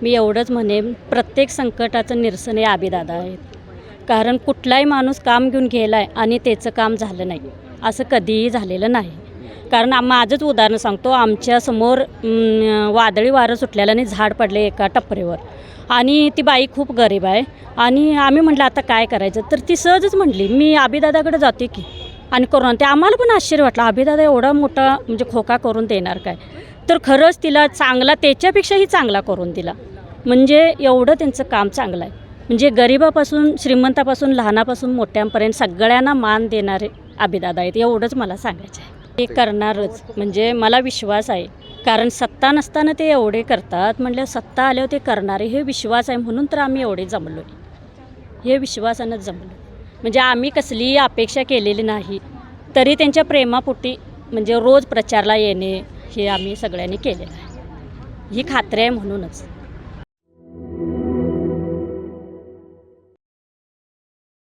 मी एवढंच म्हणेन, प्रत्येक संकटाचं निरसन हे अभिदादा आहेत. कारण कुठलाही माणूस काम घेऊन गेला आहे आणि त्याचं काम झालं नाही असं कधीही झालेलं नाही. कारण माझंच उदाहरण सांगतो, आमच्यासमोर वादळी वारं सुटलेलं आणि झाड पडले एका टपरीवर आणि ती बाई खूप गरीब आहे आणि आम्ही म्हटलं आता काय करायचं, तर ती सहजच म्हटली मी अभिदादाकडे जाते की आणि करून. ते आम्हाला पण आश्चर्य वाटलं, अभिदादा एवढा मोठा म्हणजे खोका करून देणार काय. तर खरंच तिला चांगला, त्याच्यापेक्षाही चांगला करून दिला. म्हणजे एवढं त्यांचं काम चांगलं आहे. म्हणजे गरिबापासून श्रीमंतापासून लहानापासून मोठ्यांपर्यंत सगळ्यांना मान देणारे अभिदादा आहेत, एवढंच मला सांगायचं आहे. ते करणारच, म्हणजे मला विश्वास आहे. कारण सत्ता नसताना ते एवढे करतात, म्हटलं सत्ता आल्यावर ते करणारे हे विश्वास आहे, म्हणून तर आम्ही एवढे जमलो आहे. हे विश्वासानंच जमलो. म्हणजे आम्ही कसलीही अपेक्षा केलेली नाही, तरी त्यांच्या प्रेमापोटी म्हणजे रोज प्रचारला येणे हे आम्ही सगळ्यांनी केलेलं आहे. ही खात्री आहे म्हणूनच.